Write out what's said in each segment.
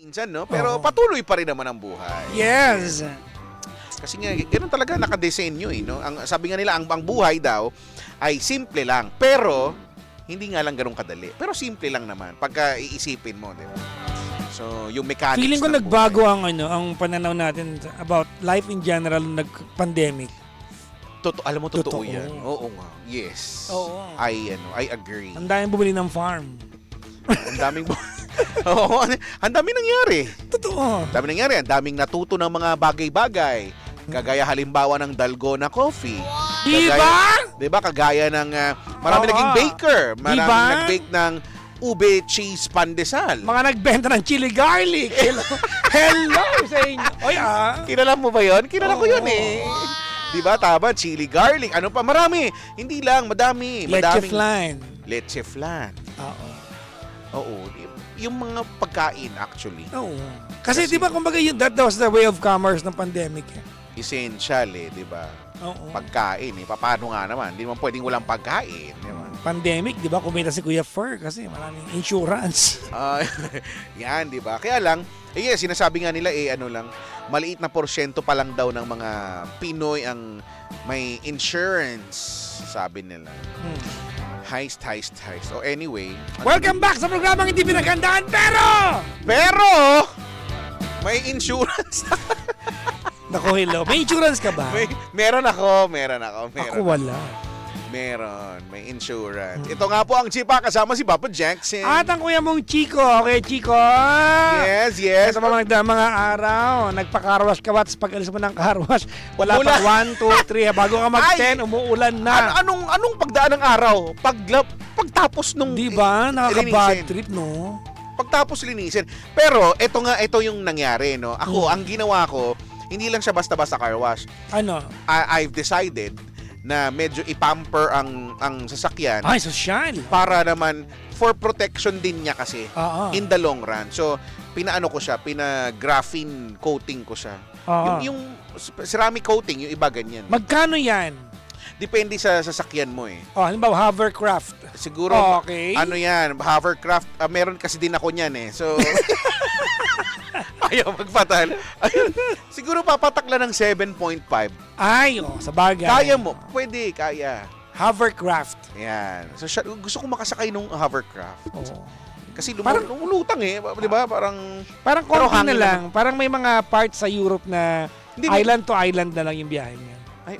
Minsan, no? Pero patuloy pa rin naman ang buhay. Yes. Kasi nga, ganoon talaga nakadesenyo eh, no? Sabi nga nila, ang buhay daw ay simple lang. Pero, hindi nga lang ganun kadali. Pero simple lang naman, pagka iisipin mo, di ba? So, yung mechanics Feeling ko ng nagbago buhay. ang pananaw natin about life in general nag-pandemic. Alam mo, totoo Totoo. yan. Oo nga. Yes. Oo. I agree. Ang daming bumili ng farm. Ang daming Oo, ang daming nangyari. Totoo. Ang daming nangyari. Ang daming natuto ng mga bagay-bagay. Kagaya halimbawa ng Dalgona Coffee. Diba? Diba? Kagaya ng marami Oo. naging baker. Marami Diba? nag-bake ng ube cheese pandesal. Mga nagbenta ng chili garlic. Hello, Hello sa inyo. Oy, Kilala mo ba yun? Kilala ko Oo. yun eh. Diba? Tama, chili garlic. Ano pa? Marami. Hindi lang, madami. Leche flan. Leche flan. Oo. Oo. Yung mga pagkain actually. Oo. Kasi di ba kumbaga that was the way of commerce ng pandemic. Essential eh, di ba? Oo. Pagkain eh. Paano nga naman? Hindi naman pwedeng walang pagkain. Di ba? Pandemic, di ba? Kumita si Kuya Fur kasi maraming insurance. Yan, di ba? Kaya lang, sinasabi nga nila ano lang, maliit na porsyento pa lang daw ng mga Pinoy ang may insurance, sabi nila. Heist. O anyway. Welcome back sa programang hindi pinaghandaan, Pero, may insurance. Naku, hello. May insurance ka ba? Meron ako. Ako wala. May insurance. Ito nga po ang Chipa kasama si Papa Jackson. At ang kuya mong Chico. Okay, Chico? Yes. Ito mga araw. Nagpa-carwash ka ba? Tapos pag alis mo ng carwash, wala pa 1, 2, 3. Bago ka mag-10, umuulan na. Anong pagdaan ng araw? Pagtapos nung... Di ba? Nakaka-bad linisin. trip, no? Pagtapos linisin. Pero, ito yung nangyari, no? Ako, ang ginawa ko, hindi lang siya basta-basta car wash. Ano? I've decided na medyo ipamper ang sasakyan. Ay, social. Para naman, for protection din niya kasi. In the long run. So, pina-graphene coating ko siya. Yung ceramic coating, yung iba ganyan. Magkano yan? Depende sa sasakyan mo eh. Halimbawa, hovercraft. Siguro, okay. Ano yan, hovercraft, meron kasi din ako niyan eh. So, ayaw magpatal. Ayun, siguro papatakla ng 7.5. Ay, sa bagay. Kaya mo, kaya. Hovercraft. Yan. So, gusto ko makasakay nung hovercraft. Oo. Kasi lumulutang eh, di ba? Parang konti na hangin lang. Parang may mga parts sa Europe na island to island na lang yung biyahe niya. Ay,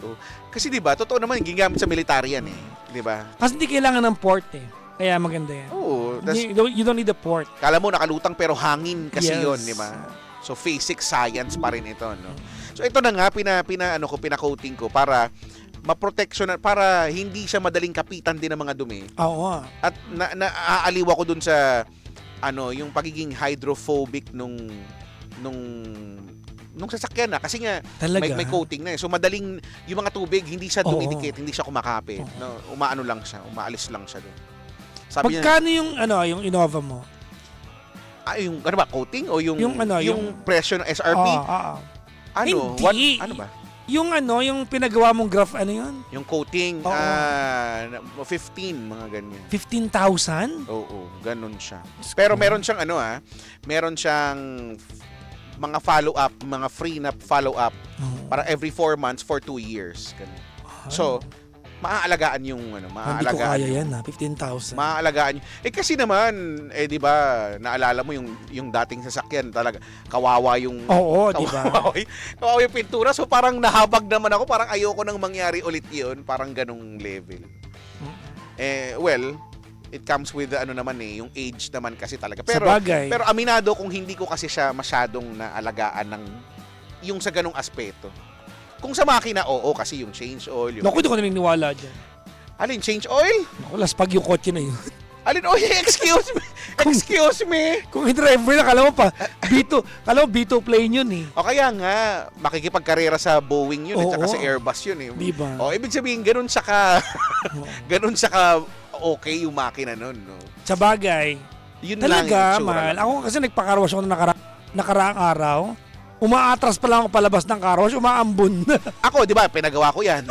Kasi di ba, totoo naman, gigamit sa military yan eh. Di ba? Kasi hindi kailangan ng port eh. Kaya maganda yan. Oo. You don't need the port. Kala mo nakalutang pero hangin kasi Yes. yon, di ba? So physics science pa rin ito, no. So ito na nga pina-coating ko para maproteksyon para hindi siya madaling kapitan din ng mga dumi. Oo. At naaaliw ako dun sa yung pagiging hydrophobic nung sasakyan na kasi nga may coating na eh. So madaling yung mga tubig hindi siya dumidikit, hindi siya kumakapit, no. Umaalis lang siya doon. Sabi magkano yung Innova mo? Yung coating o yung presyo ng SRP? Hindi. Ano ba? Yung pinagawa mong graph, yun? Yung coating, 15, mga ganyan. 15,000? Oo, ganun siya. Pero meron siyang meron siyang mga follow-up, mga free na follow-up para every 4 months for 2 years. Ganun. So, maaalagaan yung Hindi ko kaya yan 15,000. Maaalagaan yung kasi naman di ba naalala mo yung dating sasakyan talaga kawawa yung di ba? Kawawa yung pintura, so parang nahabag naman ako, parang ayoko nang mangyari ulit yun, parang ganung level. Well, it comes with yung age naman kasi talaga. Pero aminado kung hindi ko kasi siya masyadong naalagaan ng yung sa ganung aspeto. Kung sa makina, kasi yung change oil. Naku, hindi ko naniniwala dyan. Alin, change oil? Naku, laspag yung kotse na yun. Alin, excuse me. Excuse me. Kung driver na, kala mo B2 plane yun eh. O kaya nga, makikipagkarera sa Boeing yun, at saka sa Airbus yun eh. Diba? Ibig sabihin, ganun siya ka okay yung makina nun, no? Sa bagay, yun talaga, lang mahal. Ako kasi nagpakarwash ako nakaraang araw. Umaatras pa lang ako palabas ng carwash, umaambon. Ako, di ba, pinagawa ko yan.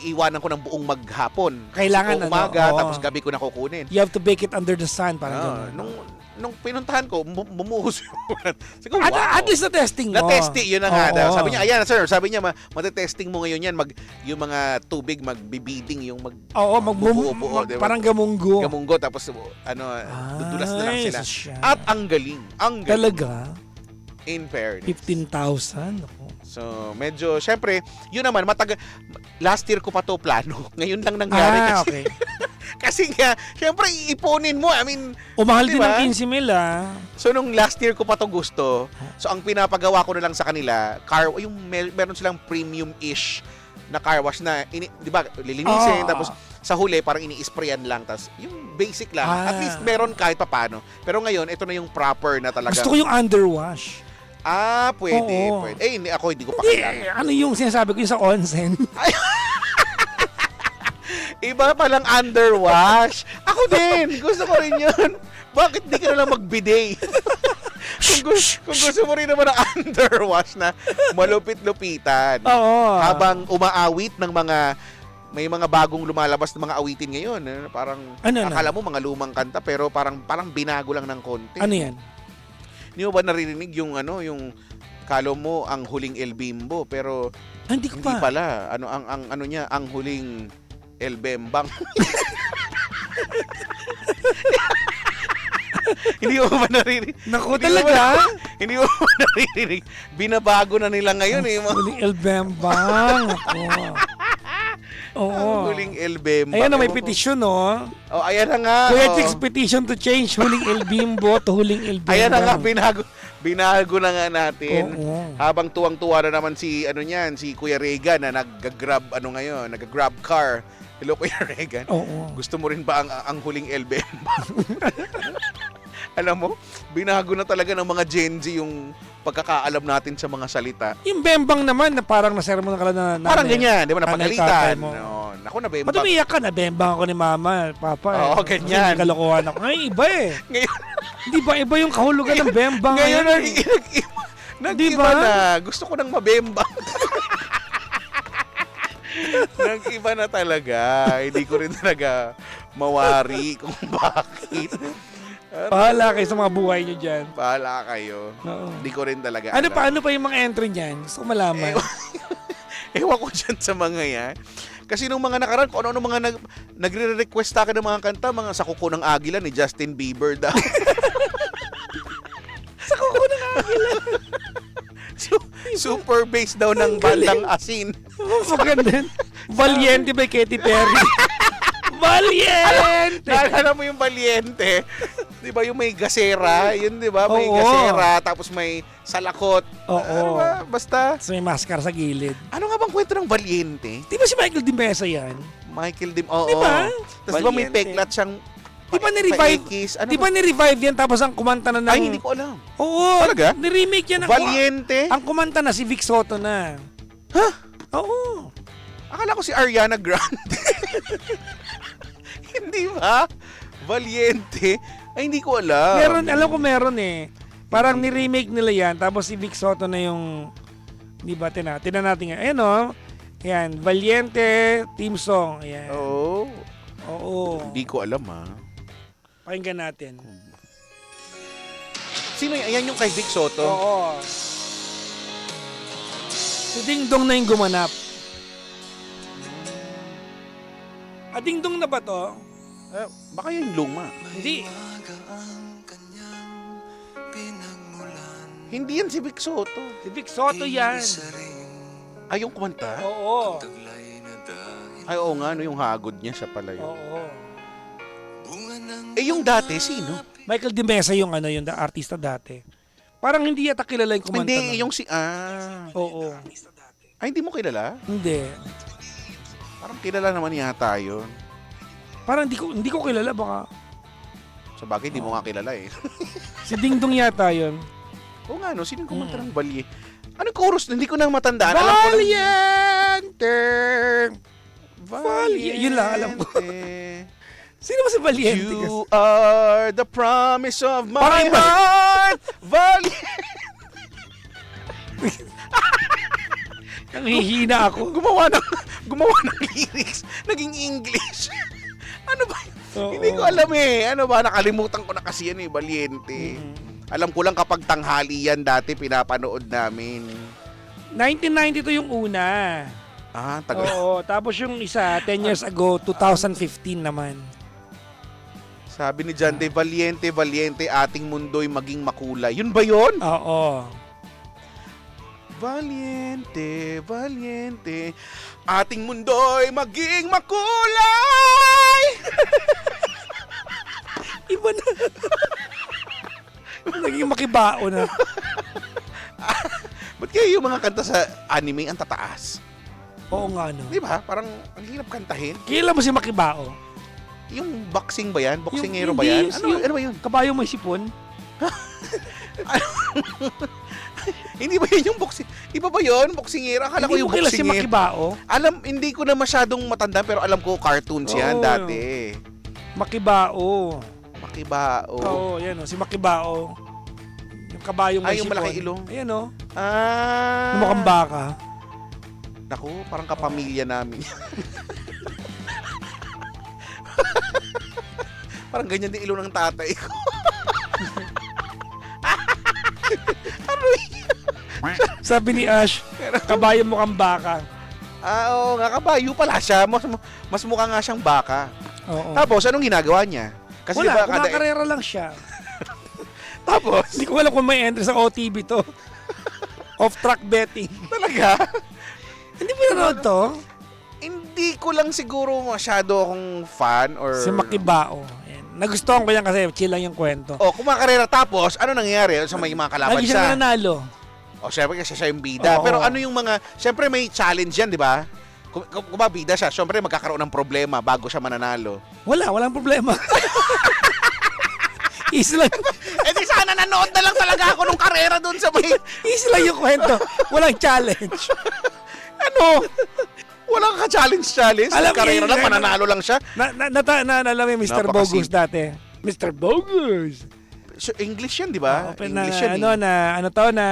Iwanan ko ng buong maghapon. Kailangan umaga, tapos gabi ko na kukunin. You have to bake it under the sun, parang gano'n. nung pinuntahan ko, bumuhos yung ulan. Sabi ko, wow. At least na-testing mo. Na-testing, yun na nga. Oo. Sabi niya, ayan sir, sabi niya, matetesting mo ngayon yan, yung mga tubig, magbibiding, yung Oo, buo-buo, diba? parang gamunggo. Gamunggo, tapos dudulas na lang sila. Siya. At ang galing. Talaga? In fairness. 15,000? Ako. So, medyo, syempre, yun naman, last year ko pa to plano. Ngayon lang nangyari kasi. Okay. Kasi nga, syempre, iipunin mo. I mean, Umahal din diba? ng 15,000 So, nung last year ko pa to gusto, so, ang pinapagawa ko na lang sa kanila, meron silang premium-ish na car wash na, di ba, lilinisin, tapos sa huli, parang ini-sprayan lang, tapos yung basic lang. At least meron kahit papano. Pero ngayon, ito na yung proper na talaga. Gusto ko yung underwash. Pwede, Oo. pwede. Hindi ko pa Hindi, kailangan. ano yung sinasabi ko yung sa onsen? Iba palang underwash. Ako din. Gusto ko rin yun. Bakit di ka na lang mag-bidet? kung gusto mo rin naman ng underwash na malupit-lupitan. Oo. Habang umaawit ng may mga bagong lumalabas na mga awitin ngayon. Parang, akala mo mga lumang kanta, pero parang binago lang ng konti. Ano yan? Hindi mo ba naririnig yung kalo mo ang huling El Bimbo, pero Hindi ko hindi pa. pala. Ang niya, ang huling El Bembang. Hindi mo ba naririnig? Naku, talaga? Hindi mo ba naririnig? Binabago na nila ngayon eh. Huling El Bembang. Ako. Oo. Ang huling El Bembang. Ayan na, may Ewan ko. petition, no? Ayan na nga. Kuya Chicks, petition to change huling El Bimbo to huling El Bembang. Ayan na nga, binago na nga natin. Oo. Habang tuwang-tuwa na naman si Kuya Regan na nag-grab car. Hello, Kuya Regan. Oo. Gusto mo rin ba ang huling El Bembang? Alam mo, binago na talaga ng mga Gen Z yung pagkakaalam natin sa mga salita. Yung Bembang naman na parang nasermon ka na Parang ganyan, di ba? tatay Napagalitan. mo. No, naku, na Bembang. Matumiyak ka na, Bembang ako ni Mama, Papa. Oo, ganyan. Kasi kalokohan ako. Ay, iba eh. Ngayon, Hindi ba iba yung kahulugan ng Bembang? ngayon nag-iba Diba? na. Gusto ko ng mabembang. Nag-iba na talaga. Hindi ko rin talaga mawari kung bakit. Pahala kayo sa mga buhay nyo dyan. Bahala kayo. Oo. Hindi ko rin talaga Ano alam. pa yung mga entry niyan? Gusto ko malaman. Ewan ko dyan sa mga yan. Kasi nung mga nakaraan, kung ano mga nagre-request ka ng mga kanta, mga sa kuko ng agila ni Justin Bieber daw. Sa kuko ng agila. Super bass daw ng bandang asin. Maganda. Valiente by Katy Perry. Valiente! Naalala mo yung Valiente? Di ba yung may gasera? Yun di ba? May Oo. gasera, tapos may salakot. Oo. Ano ba? Basta. So may maskara sa gilid. Ano nga bang kwento ng Valiente? Di ba si Michael Dimesa yan? Michael Dim. Oo. Di ba? Tapos di ba may Valiente. peklat siyang Di ba ni-revive? paikis? Ano Di ba ni-revive yan tapos ang kumanta na ng... Ay, hindi ko alam. Oo. Talaga? Ni-remake yan. Valiente? Ang kumanta na si Vic Soto na. Ha? Oo. Akala ko si Ariana Grande. Hindi ba? Valiente? Ay, hindi ko alam. Meron, alam ko meron eh. Parang ni-remake nila yan tapos si Vic Soto na yung... Di ba? Tinan natin nga. Ayan o. Ayan. Valiente team song. Ayan. Oo. Oo. Hindi ko alam Pakinggan natin. Sino yan? Ayan yung kay Vic Soto? Oo. Si Ding Dong na yung gumanap. Ding Dong na ba to? Baka yung luma. Hindi. Hindi yan si Vic Soto. Si Vic Soto yan. Ay, yung kumanta? Oo. Ay, oo nga, yung hagod niya, siya pala yun. Oo. Eh, yung dati, sino? Michael Dimesa yung yung artista dati. Parang hindi yata kilala yung kumanta. Hindi, nun. yung Oo. Ay, hindi mo kilala? Hindi. Parang kilala naman yata yun. Parang hindi ko kilala baka. Sa bagay, hindi mo nga kilala eh. Si Ding Dong yata yun. Oo nga, no? Sino yung kumanta ng Balye? Anong chorus? Hindi ko na matandaan. Alam ko lang. Valiente! Valiente! Yun lang alam ko. Sino ba si Valiente? You are the promise of my Parang iba. heart. Valiente. Nanghihina ako. Gumawa ng lyrics. Naging English. Ano ba? Oo. Hindi ko alam eh. Ano ba, nakalimutan ko na kasi yan eh, Valiente. Alam ko lang kapag tanghali yan dati, pinapanood namin. 1992 yung una. Ah, tagal. Oo, tapos yung isa, 10 years ago, 2015 naman. Sabi ni John De, Valiente, Valiente, ating mundo'y maging makulay. Yun ba yun? Oo. Valiente, Valiente, ating mundo'y maging makulay! Iba na. Naging makibao na. Ba't kaya yung mga kanta sa anime ang tataas? Oo nga, no. Di ba? Parang ang hirap kantahin. Kailan mo si Makibao? Yung boxing ba yan? Boxingero Yung- ba yan? hindi, Ano ba yun? Kabayo may sipon? Hindi ba yun yung boxing? Iba ba yun? Boxingero? Akala ko Hindi yung mo kilala si boxingero. Makibao? Hindi ko na masyadong matanda pero alam ko cartoons yan Oo. dati. Makibao. Makibao. Oo, yan o. Si Makibao. Yung kabayong may Ay, yung sipon. malaki ilong. Ayan o. Ah. Mukhang baka. Naku, parang kapamilya namin. Parang ganyan din ilong ng tatay ko. Sabi ni Ash, kabayo mukhang baka. Oo nga, kabayo pala siya. Mas mukha nga siyang baka. Oo. Tapos, anong ginagawa niya? Kasi Wala, diba, kumakarera lang siya. Tapos, Hindi ko alam kung may entry sa OTV to. Off-track betting. talaga, Hindi mo nanood to? hindi ko lang siguro masyado akong fan or... Si Makibao. Ayan. Nagustuhan ko yan kasi chill lang yung kwento. Oh, kumakarera. Tapos, ano nangyayari sa may mga kalaban Lagi siya? siya nanalo. O, syempre kasi siya yung bida. Oo. Pero ano yung mga... Syempre may challenge yan, di ba? Kung bida siya, syempre magkakaroon ng problema bago siya mananalo. Walang problema. Easy lang. Eh di sana nanood na lang talaga ako nung karera dun sa may... Easy lang yung kwento. Walang challenge. Ano? Walang ka-challenge. Alam Sa karera niyo, lang, mananalo lang siya. Naalala mo yung Mr. Napakasim- Bogus dati. Mr. Bogus. So, English yan, di ba? Open English na, yan eh. ano to na,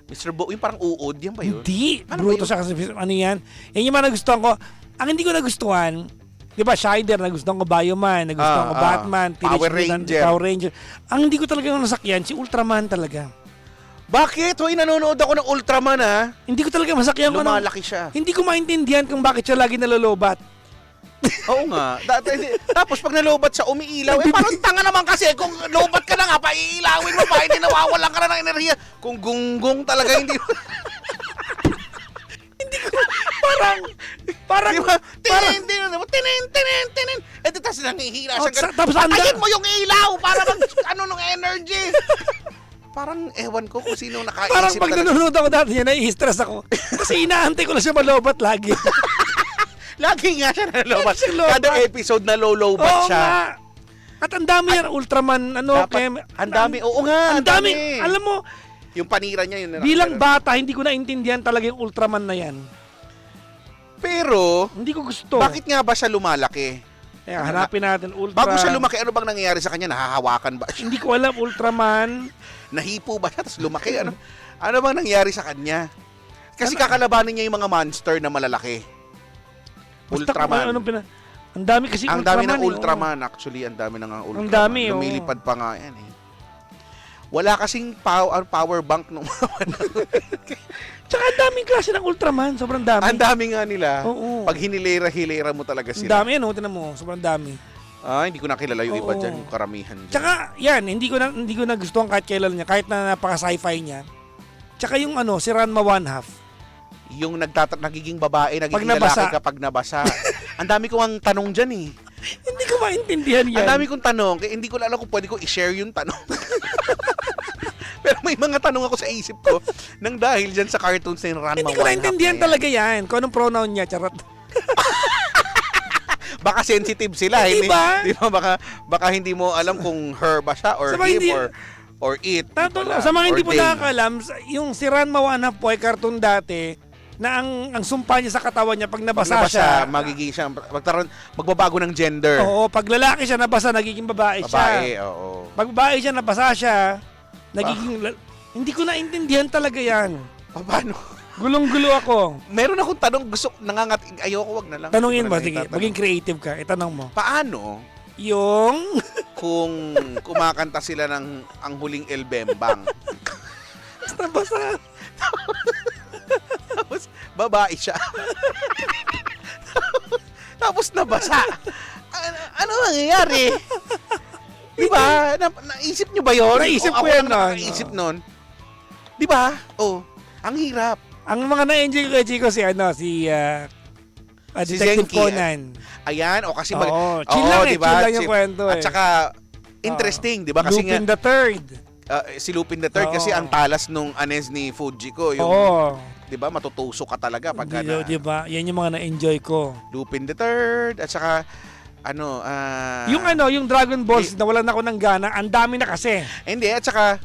Mr. Bo, yung parang uod, yan ba yun? hindi. Ano Bruto ba yun? siya kasi, ano yan. Yan yung mga nagustuhan ko. Ang hindi ko nagustuhan, di ba, Shider, nagustuhan ko Bioman, nagustuhan ko Batman, Teenage Power Mutant- Ranger. Power Ranger. Ang hindi ko talaga nasakyan, si Ultraman talaga. Bakit? Hoy, nanonood ako ng Ultraman, ha? Hindi ko talaga masakyan kung ano. Lumalaki siya. Hindi ko maintindihan kung bakit siya lagi nalolobat. Oo nga. Tapos pag nalobat siya, umiilaw. Eh, parang tanga naman kasi. Kung lobat ka na nga, paiilawin mo pa. Hindi nawawalan ka na ng enerhiya. Kung gunggong talaga, hindi... Parang, Di ba? Tinin. Eh, tapos nangihila Oh, siya. tapos anda- Patayin mo yung ilaw para mag, ng energy. Parang ewan ko kung sino nakaisip parang pag talaga. nanonood ako dati niya, nai-stress ako. Kasi inaantay ko lang siya malobat lagi. Lagi nga siya nalobat. Siya lobat. Kada episode nalolobat Oo siya. nga. At ang dami yan, Ultraman, ano, Ang dami. Oo nga, ang dami. Alam mo, yung panira niya yun. bilang bata, hindi ko naintindihan talaga yung Ultraman na yan. Pero, Hindi ko gusto. bakit nga ba siya lumalaki? Kaya hanapin natin, Ultra. Bago siya lumaki, ano bang nangyayari sa kanya? Nahahawakan ba siya? Hindi ko alam, Ultraman. Nahipo ba siya? Tapos lumaki? Ano bang nangyari sa kanya? Kasi kakalabanin niya yung mga monster na malalaki. Basta Ultraman. ang dami kasi Ang dami Ultraman. ng Ultraman. Actually, ang dami ng Ultraman. Ang dami, oh. Lumilipad pa nga yan eh. Wala kasing power bank nung mga panahon. Tsaka ang daming klase ng Ultraman. Sobrang dami. Ang dami nga nila. Oo. Pag hinilera mo talaga Ang sila. dami yan, tinan mo. Sobrang dami. Hindi ko nakilala yung iba Oo. dyan, yung karamihan dyan. Tsaka, yan, hindi ko na gustuhan kahit kailan niya, kahit na napaka-sci-fi niya. Tsaka yung si Ranma One Half. Yung nagiging babae, nagiging Pag nabasa. lalaki kapag nabasa. Ang dami ko ang tanong dyan eh. Hindi ko maintindihan yan. Ang dami kong tanong, kaya hindi ko alam kung pwede ko i-share yung tanong. Pero may mga tanong ako sa isip ko nang dahil dyan sa cartoons na yung Ranma Hindi ko One naintindihan Half na yan. talaga yan. Kung anong pronoun niya, charot. Baka sensitive sila. Hindi ba? Di ba? Baka hindi mo alam kung her ba siya or Sa mga him hindi- or it. Sa mga hindi or po they. nakakalam, yung si Ranma One Half po ay cartoon dati na ang sumpa niya sa katawan niya pag Pag nabasa, nabasa, siya. magiging siya, magbabago ng gender. Oo, pag lalaki siya nabasa, nagiging babae, Babae, siya. oo. Pag babae siya nabasa siya, nagiging hindi ko naintindihan talaga yan. Paano? Gulong-gulo ako. Meron akong tanong, ayoko, wag na lang. Tanungin Hindi ko mo, na sige, itatanong. maging creative ka. Itanong mo. Paano Yung... kung kumakanta sila ng Ang Huling El Bembang. Nabasa. Tapos, babae siya. Tapos nabasa. Ano nangyayari? Diba? Naisip nyo ba yun? Naisip O, ko ako yan, lang nakaisip nun. Diba? Oh, ang hirap. Ang mga na-enjoy ko kay Chico si Si Detective Zenki, Conan. Ayan, o kasi Oo, chill lang eh, diba? chill lang yung kwento At eh. saka, interesting, di ba? Kasi Lupin nga, the Third. si Lupin the Third, kasi Oo. ang talas nung anes ni Fujiko. Yung, Oo. di ba, matutuso ka talaga pagka na Di ba? Yan yung mga na-enjoy ko. Lupin the Third, at saka, yung Dragon Balls, nawalan ako ng gana, ang dami na kasi. hindi, at saka,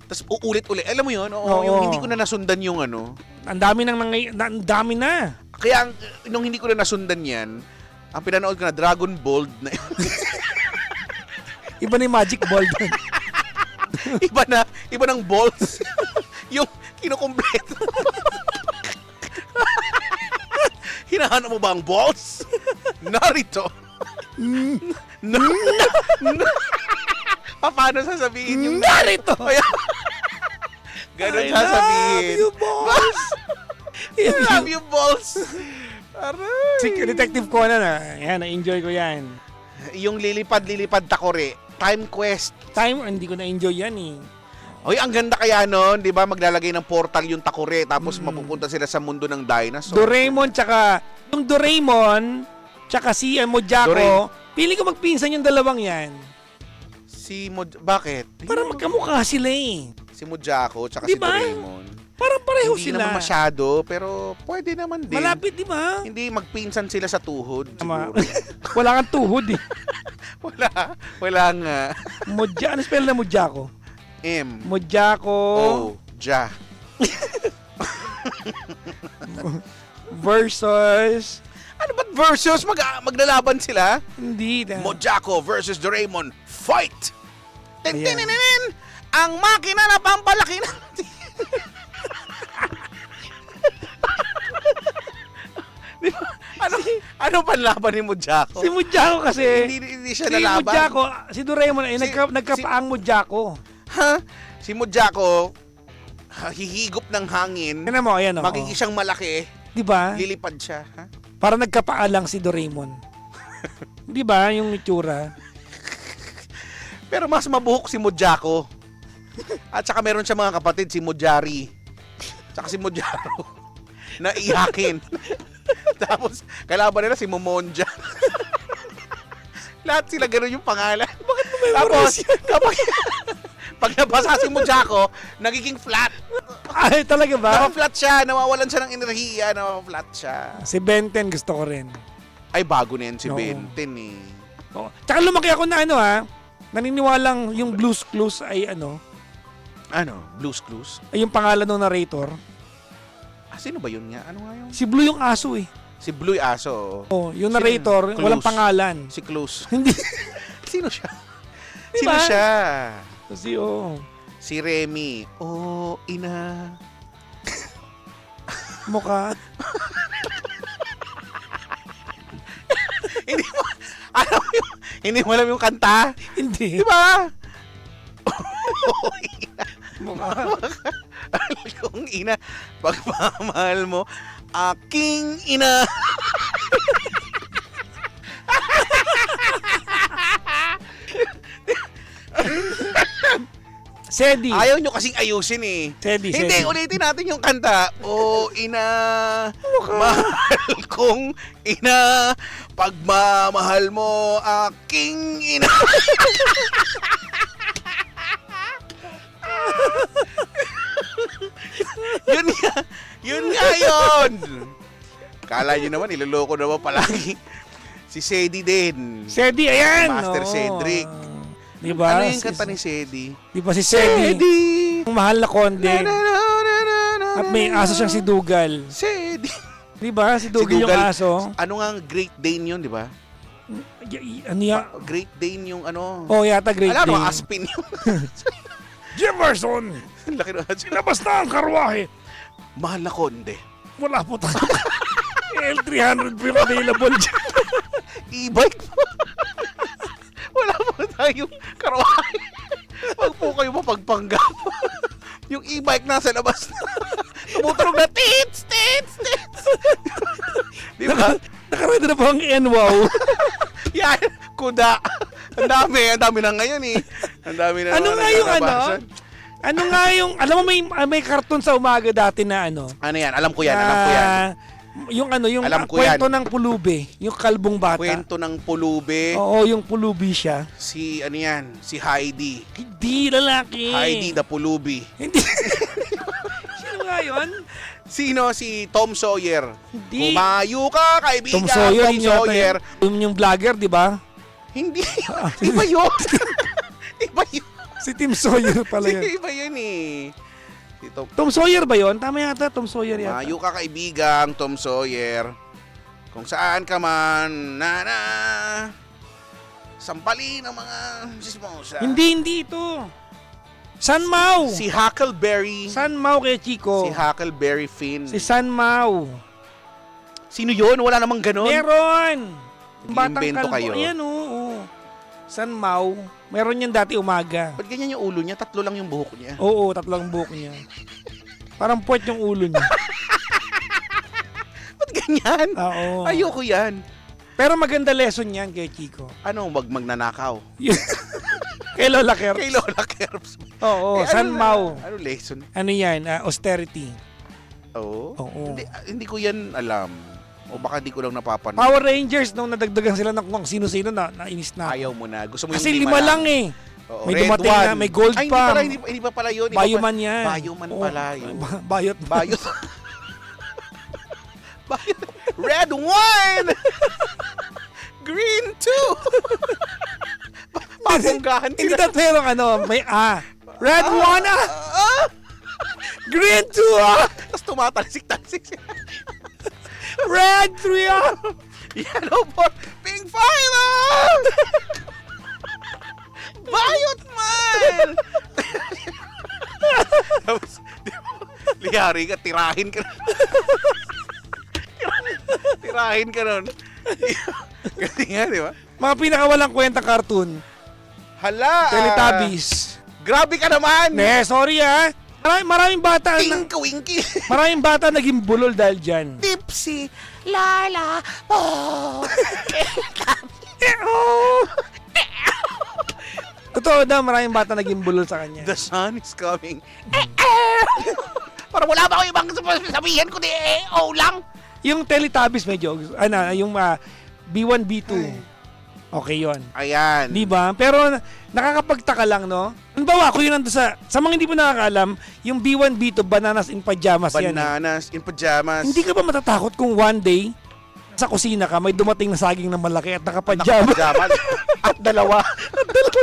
tapos uulit-ulit. Alam mo yun? Oo, Oo. yung hindi ko na nasundan yung ano. Ang dami ang dami na. Kaya, nung hindi ko na nasundan yan, ang pinanood ko na, Dragon Ball na yun. Iba na yung Magic Ball doon. iba ng balls. Yung kinukumpleto. Hinahanap mo ba ang balls? Narito. Paano sasabihin yung Narito! Ganun sasabihin. I love you, boss! I love you, balls. Aray. Si Detective Conan yan, na-enjoy ko yan. Yung lilipad-lilipad takore. Time Quest. Hindi ko na-enjoy yan eh. Hoy, ang ganda kaya nun, 'di ba? Maglalagay ng portal yung takore tapos mapupunta sila sa mundo ng dinosaur. Doraemon tsaka si Mojako, pili ko magpinsan yung dalawang yan. Bakit? Para magkamukha sila eh. Si Mojako tsaka Diba? si Doraemon. Parang pareho Hindi sila. naman masyado, pero pwede naman din. Malapit, di ba? Hindi magpinsan sila sa tuhod Tama. siguro. Wala kang tuhod eh. Wala nga. Ano spell na Mojako? M. Mojako O. Ja. versus... Ano ba't versus? Maglalaban sila? Hindi na. Mojako versus Doraemon. Fight! Ayan. Tintininin! Ang makina na pampalaki na. Di ba? Ano panlaban ni Mojako? Si Mojako kasi... Hindi siya Si nalaban. Mojako, si Doraemon ay Si- nagkapaang Mojako. Ha? Si Mojako, hihigop ng hangin, Tignan mo, ayan o. magiging siyang malaki, Di ba? lilipad siya. Ha? Para nagkapaa lang si Doraemon. Di ba? Yung itsura. Pero mas mabuhok si Mojako. At saka meron siya mga kapatid, si Mojari. Tsaka si Mojaro. Na iyakin. Tapos, kalaban nila si Momonja. Lahat sila ganun yung pangalan. Bakit mo Tapos, pag nabasa si Mojako, nagiging flat. Ay, talaga ba? Naka-flat siya, nawawalan siya ng enerhiya, naka-flat siya. Si Ben 10 gusto ko rin. Ay, bago na yan si Oo. Benten eh. Oh. Tsaka lumaki ako na naniniwalang yung Blue's Clues ay Blue's Clues? ay yung pangalan ng narrator. Sino ba yun nga? Ano nga yun? Si Blue yung aso eh. Si Blue Aso. Oh, yung Sino narrator, yun? walang Clues. pangalan. Si Clues. Hindi. Sino siya? Diba? Sino siya? Kasi Si Remy. Oh, ina. mukha. Hindi mo, hindi mo alam yung kanta? Hindi. Di ba? Mukha. Yung ina, pagmamahal mo, aking ina. Sedi. Ayaw nyo kasing ayusin eh. Sedi. Hindi, ulitin natin yung kanta. Oh, ina, mahal kong ina, pagmamahal mo, aking ina. Yun nga yun. Kala nyo naman, iloloko naman palagi. Si Sedi din. Sedi, ayan. Master Oo. Cedric. Diba? Ano yung kanta ni Sedi? Diba si Sedi? Ang mahal na konde. At may aso siyang si Dugal. Sedi. Diba? Si Dugal yung aso. Ano nga Great Dane yun, di ba? Ano yan? Great Dane yung ano. Oh, yata Great Alam mo, Dane. Aspin yung. Jefferson! Ang laki na. Labas na ang karwahe! Mahal na konde. Wala po tayo. L300 po yung available dyan. E-bike po. panggap. Yung e-bike nasa labas na. Tumutunog na tits. Di ba? Nakaredy na po ang NWOW. Yan, kuda. Ang dami na ngayon eh. Ang dami na. Ano naman nga yung nagkakabasan. Ano nga yung, alam mo may cartoon sa umaga dati na ano? Ano yan? Alam ko yan. Yung Alam ko kwento yan. ng pulubi, yung kalbong bata. Kwento ng pulubi. Oo, yung pulubi siya. Si ano yan? Si Heidi. Hindi, lalaki. Heidi the Pulubi. Hindi. Sino nga yun? Sino? Si Tom Sawyer. Hindi. Humayo ka, kaibigan. Tom Sawyer. Tom Sawyer. Yung vlogger, di ba? Hindi. Iba yun. Iba yun. Si Tim Sawyer pala yun. Iba yun eh. Si Tom Sawyer ba yun? Tama yata, Tom Sawyer yata. Humayo ka, kaibigan. Tom Sawyer. Kung saan ka man, sampali ng mga sismosa. Hindi ito. San Mau. Si Huckleberry. San Mau kay Chico. Si Huckleberry Finn. Si San Mau. Sino yun? Wala namang ganon. Meron. Batang Nag-iimbento kalbo. kayo. Ayan, oo. San Mau. Meron yan dati umaga. Ba't ganyan yung ulo niya? 3 lang yung buhok niya. Oo, 3 buhok niya. Parang puwet yung ulo niya. Ba't ganyan? Oo. Ayoko yan. Pero maganda lesson yan kay Chico. Ano, wag magnanakaw. Kay Lola Kerps. Kay Lola Kerps. Oo, San Mau. Ano lesson? Ano yan? Austerity. Oo? Oo. Hindi ko yan alam. O baka di ko lang napapanood. Power Rangers, nung nadagdagan sila ng kung sino-sino na, nainis na. Ayaw mo na. Gusto mo Kasi yung 5 lang eh. Oo, May red dumating one. na, may gold Ay, pa. Hindi pa pala yun. Iba Bioman yan. Bioman Oo. pala yun. Bayot. Bayot. Bayot. Red 1! Green 2! Pabonggahan Hindi sila. na pero may Red 1 Green 2 Tapos tumatalsik-talsik siya. Red 3 Yellow 4! Pink 5! Bayot man! Tapos, lihari ka, tirahin ka. Tirahin ka nun. Kasi nga, di ba? Mga pinakawalang kwenta cartoon. Hala! Teletubbies. Grabe ka naman! Sorry Maraming bata Winky! maraming bata naging bulol dahil dyan. Tipsy! Lala! Oh! Totoo daw, maraming bata naging bulol sa kanya. The sun is coming. Parang wala ba ako ibang sabihin kundi lang? Yung Teletubbies medyo, yung B1, B2. Okay yon. Ayan. Di ba? Pero nakakapagtaka lang, no? Halimbawa, ako yun nandun sa mga hindi mo nakakaalam, yung B1, B2, bananas in pajamas yan. Bananas in pajamas. Hindi ka ba matatakot kung one day, sa kusina ka, may dumating na saging na malaki at nakapajamas? Nakapajamas. At dalawa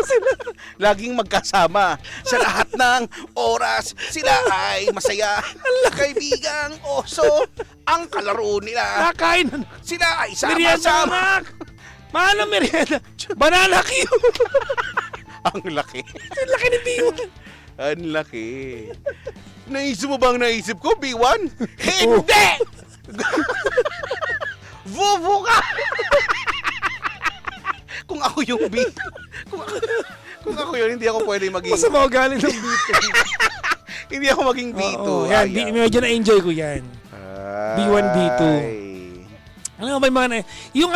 sila. Laging magkasama. Sa lahat ng oras, sila ay masaya. Kaibigang oso, ang kalaro nila. Nakain na. Sila ay Merienda, sama-sama. anak! Mahal ang merienda. Banana Q. Ang laki. Ang laki ni B1. Ang laki. Naisip mo bang naisip ko, B1? Hindi! Vuvu ka! Kung ako yung B, kung ako yun, hindi ako pwede maging, Masama ugali ng B2. hindi ako maging B2. Oo, yan, medyo na-enjoy ko yan. B1, B2. Ano ba yung mga yung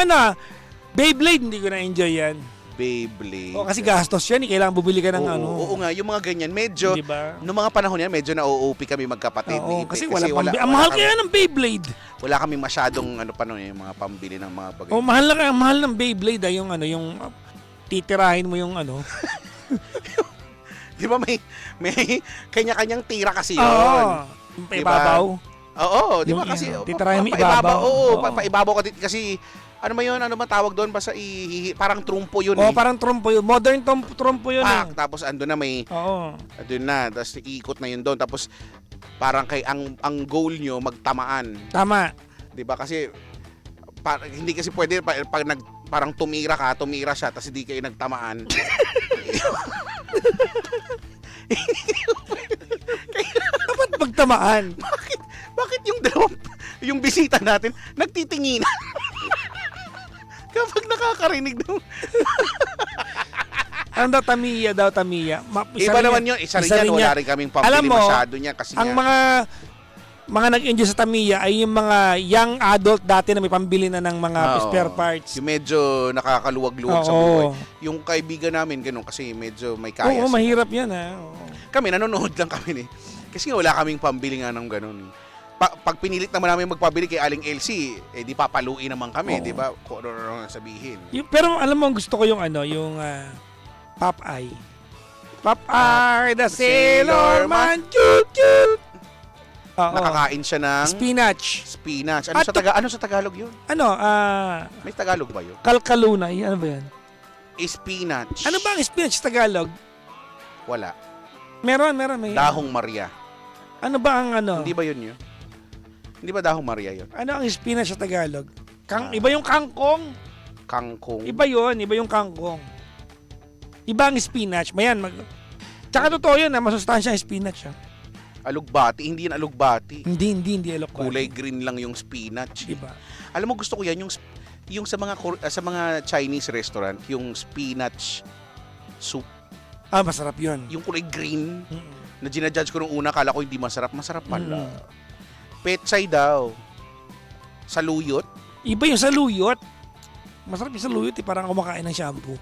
Beyblade, hindi ko na-enjoy yan. Beyblade. Kasi gastos yan, kailangan bubili ka ng Oo nga, yung mga ganyan, medyo, diba? noong mga panahon yan, medyo na-OOP kami magkapatid. Oo, kasi wala ang mahal kaya ng Beyblade. Wala kami masyadong, yung mga pambili ng mga bagay. Oh, mahal ng Beyblade, yung titirahin mo yung Di ba may kanya-kanyang tira kasi yun? Oo. Yung paibabaw. Oo, di ba Yung, kasi titirahin mo ibabaw. Oo, paibabaw kasi ano ba yun? Ano ba tawag doon? Basta parang trumpo yun. Parang trumpo yun. Modern trumpo yun. Tapos andun na andun na, tapos iikot na yun doon. Tapos parang ang goal nyo magtamaan. Tama. 'Di ba? Kasi hindi kasi pwede pag parang tumira siya tapos hindi kayo nagtamaan. Dapat magtamaan. Bakit yung bisita natin nagtitinginan? Kapag nakakarinig ng Ano daw, Tamiya. Iba naman yun. Isa rin yan. Wala rin kaming Alam pambili mo, masyado niya. Kasi ang nga, mga nag-enjoy sa Tamiya ay yung mga young adult dati na may pambili na ng mga oo, spare parts. yung medyo nakakaluwag-luwag sa Oo. buhay. Yung kaibigan namin, ganun, kasi medyo may kaya. Oo, mahirap yan ha. Oo. Kami, nanonood lang kami Kasi nga wala kaming pambili nga ng ganun. Pag pinilit naman namin magpabili kay Aling Elsie, di papaluin naman kami, Oo. di ba? Kung ano sabihin. Pero alam mo, gusto ko yung Popeye. Popeye, the Sailor Man. Cute. Oo. Nakakain siya ng Spinach. Ano sa Tagalog yun? May Tagalog ba yun? Kalkalunay. Ano ba yan? Spinach. Ano ba ang spinach sa Tagalog? Wala. Meron. May, Dahong Maria. ano ba ang Hindi ba yun? Hindi ba Dahong Maria yun? Ano ang spinach sa Tagalog? Iba yung kangkong. Kangkong. Iba yung kangkong. Iba ang spinach. Tsaka totoo yun, masustansya ang spinach. Alugbati. Hindi yun alugbati. Hindi alok. Kulay green lang yung spinach. Diba? Alam mo, gusto ko yan, yung sa mga Chinese restaurant, yung spinach soup. Masarap yun. Yung kulay green, Mm-mm. na ginajudge ko nung una, kala ko hindi masarap. Masarap pala. Mm. Pechay daw. Saluyot. Iba yung saluyot. Masarap yung saluyot, parang kumakain ng shampoo.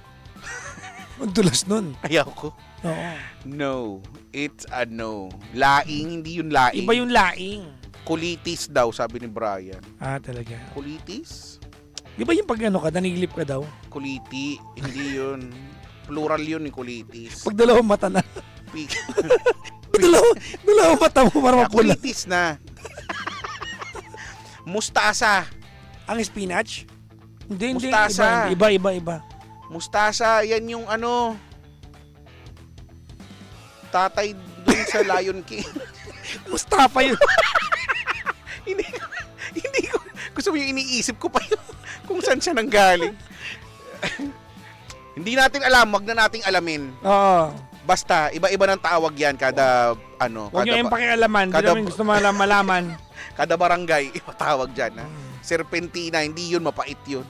Ang dulas nun. Ayaw ko. Oo. No. It's a no. Laing, hindi yun laing. Iba yung laing. Kulitis daw, sabi ni Brian. Talaga. Kulitis? Di ba yung pag nanigilip ka daw? Kuliti. Hindi yun. Plural yun ni kulitis. Pag dalawang mata na. Pig. dalawang mata mo para mapula. Kulitis na. Mustasa. Ang spinach? Hindi. Mustasa. Iba. Mustasa, yan yung tatay dun sa Lion King. Mustafa yun. hindi ko, gusto mo yung iniisip ko pa yun, kung saan siya nanggaling. Hindi natin alam, wag na nating alamin. Oo. Basta, iba-iba ng tawag yan kada, Huwag nyo yung pakialaman. Hindi namin gusto malaman. Kada barangay, iba tawag dyan. Ha? Serpentina, hindi yun, mapait yun.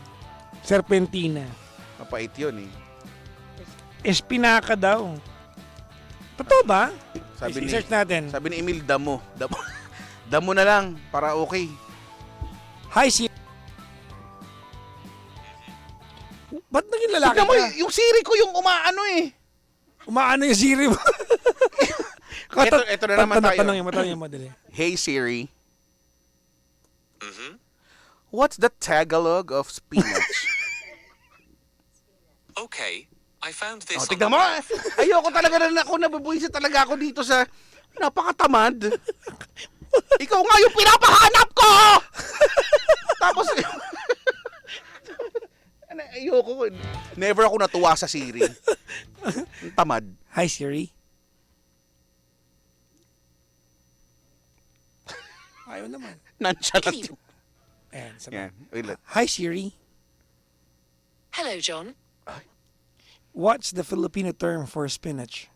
Serpentina. Mapait yun eh. Espinaka daw. Totoo ba? Sabi search natin. Sabi ni Emil, damo. Damo na lang, para okay. Hi, Siri. Ba't naging lalaki Tignan mo, ka? yung Siri ko yung umaano eh. Umaano yung Siri mo? Ito na naman tayo. Tanongin mo, dali. Hey Siri. What's the Tagalog of spinach? Okay, I found this on Tignan the mo. web. Ayoko talaga na ako, nabubuhisit talaga ako dito sa napakatamad. Ikaw nga yung pinapahanap ko! Tapos, ayoko. Never ako natuwa sa Siri. Ang tamad. Hi, Siri. Ayaw naman. Nonchalant. Ayan, sabi. Yan. Ulit. Hi, Siri. Hello, John. What's the Filipino term for spinach?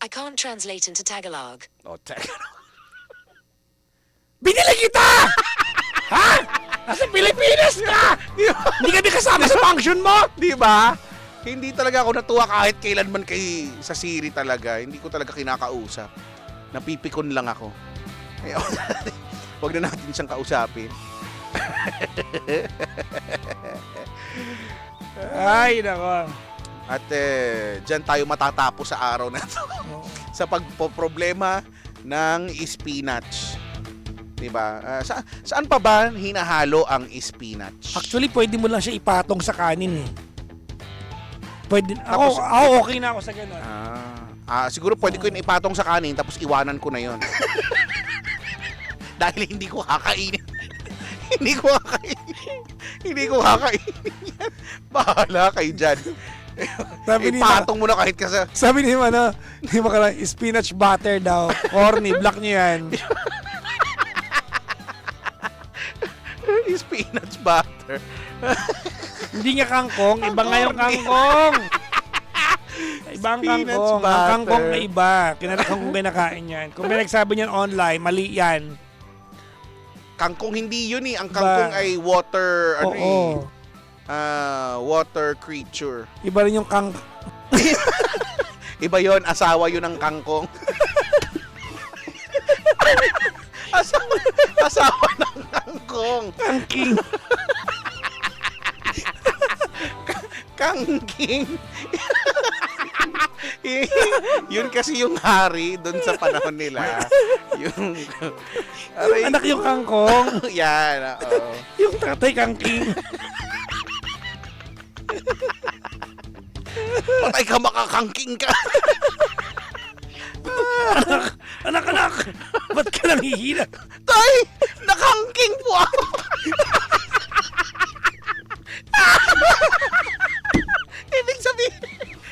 I can't translate into Tagalog. Binili kita! Ha? Nasa Pilipinas ka! Hindi kami kasama sa function mo! Di ba? Hindi talaga ako natuwa kahit kailanman kay sa Siri talaga. Hindi ko talaga kinakausap. Napipikon lang ako. Ay, wag na natin siyang kausapin. Ay, nako. At dyan tayo matatapos sa araw na to. Sa pagpoproblema ng spinach. Diba? Saan pa ba hinahalo ang spinach? Actually, pwede mo lang siya ipatong sa kanin eh. Pwede. Tapos- Ako okay na ako sa ganun. Siguro pwede ko yun ipatong sa kanin tapos iwanan ko na yon. Dahil hindi ko kakainin. Hindi ko kakainin yan. Bahala kayo dyan. Sabi ni Ipatong mo na kahit kasi. Sabi ni hindi mo ka lang, spinach butter daw. Corny, black niyo yan. Spinach butter. Hindi nga kangkong, iba nga yung kangkong. Ibang Spinach kangkong. Ang butter. kangkong na iba. Kung kinakain yan. Kung may nagsabi niyan online, mali yan. Kangkong hindi yun eh. Ang kangkong ay water, Oo. water creature. Iba rin yung Iba yon, asawa yun ng kangkong. asawa ng kangkong. Kangking. Kangking. Yun kasi yung hari doon sa panahon nila. Yung aray, Anak yung kangkong. yan, oo. Yung tatay kangking. Patay ka, makakangking ka. Anak. Ba't ka nang hihina? Tay, nakangking po ako.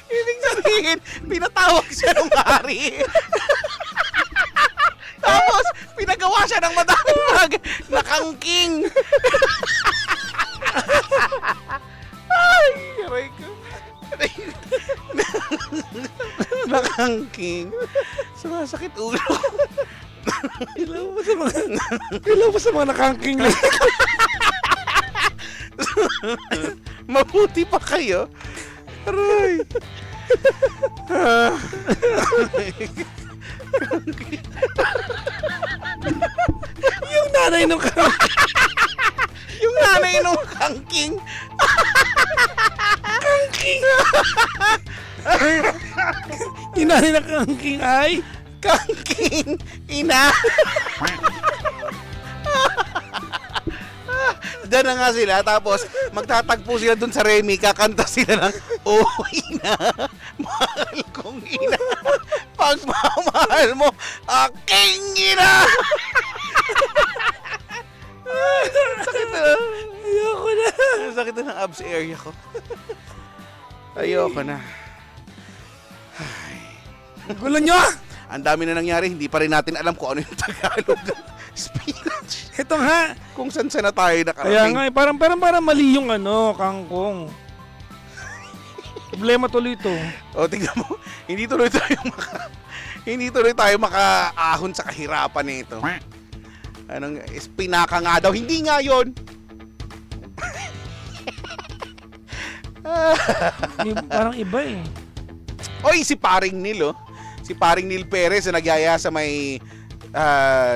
Ibig sabihin, pinatawag siya ng hari. Tapos, pinagawa siya ng madaming nakangking. Ay, aray ko. Nakangking. Sumasakit ulo. Kailan mo sa mga nakangking lang. Mabuti pa kayo. Aray. Yung nanay nung kangking. Yung nanay nung kangking. Yung nanay ng kangking ay Kangking ina. Diyan na nga sila, tapos magtatagpo sila dun sa Remy, kakanta sila ng oh ina, mahal kong ina, pagmamahal mo aking ina. Sakit na. ayoko na. Sakit na ng abs area ko. Ayoko na. Gulo nyo. Ang dami na nangyari, hindi pa rin natin alam kung ano yung Tagalog ng spinach. Ito nga. Kung saan na tayo Kaya nakarating. nga, parang mali yung kangkong. Problema tuloy ito. O, tingnan mo, hindi tuloy tayo makaahon sa kahirapan nito. Anong, espinaka nga daw. Hindi nga yun. Parang iba eh. Oy, si Paring Neil, oh. Si Paring Neil Perez na nagyaya sa may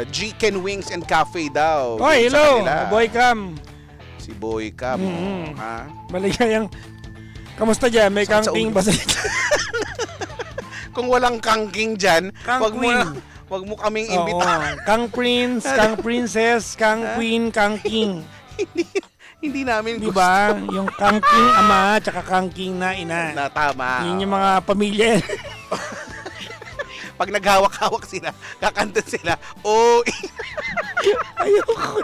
Chicken Wings and Cafe daw. Oy, Doon sa hello. kanila. Boy Cam. Si Boy Cam, Mm-hmm. ha? Maligayang. Kamusta dyan? May Sa kangking ulo. ba sa Kung walang kangking dyan, Kang queen. wag mo kaming Oo. imbitahan. Kang Prince, Kang Princess, Kang Queen, Kang King. Hindi namin Di gusto ba? Yung Kang King ama, tsaka Kang King na ina. na tama. Yun yung mga pamilya. Pag naghawak-hawak sila, kakanta sila, oh, Ayoko.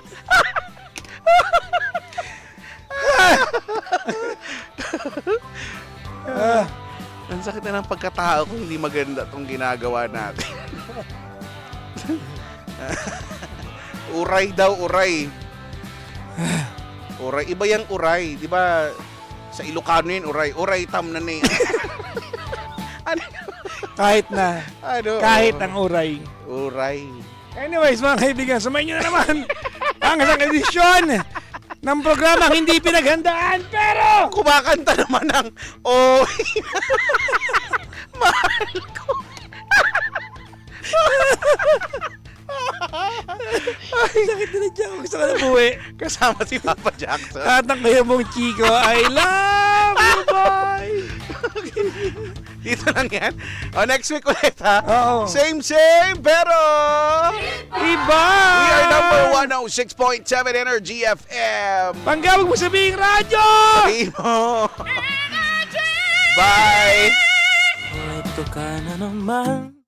ang sakit na ng pagkatao ko, hindi maganda tong ginagawa natin. Uray daw, uray. Uray, iba yung uray, di ba? Sa Ilocano yun, uray. Uray tam na ni. Ano? Kahit na. Ano? Kahit ang uray. Uray. Anyways, mga kaibigan, sumayin nyo na naman ang isang edisyon ng programang hindi pinaghandaan, pero Kumakanta naman ng, oh, mahal ko. sakit na dyan. Gusto ko na buwi. Kasama si Papa Jackson. At ang kayo mong Chico, I love you, boy! Dito lang yan. O, next week ulit, ha? Oo. Same, pero... Iba! We are number 106.7 Energy FM. Panggawag mo sabihing radyo! Sabihin mo. Bye! Ito ka na naman.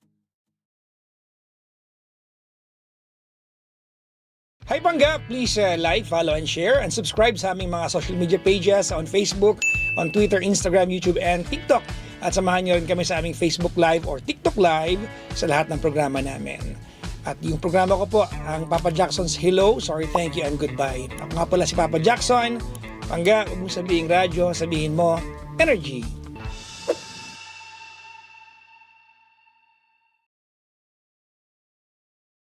Hi Pangga! Please like, follow, and share, and subscribe sa aming mga social media pages on Facebook, on Twitter, Instagram, YouTube, and TikTok. At samahan nyo rin kami sa aming Facebook Live or TikTok Live sa lahat ng programa namin. At yung programa ko po, ang Papa Jackson's Hello, Sorry, Thank You, and Goodbye. Ako nga pala si Papa Jackson. Pangga, huwag mo sabihin radyo, sabihin mo, energy.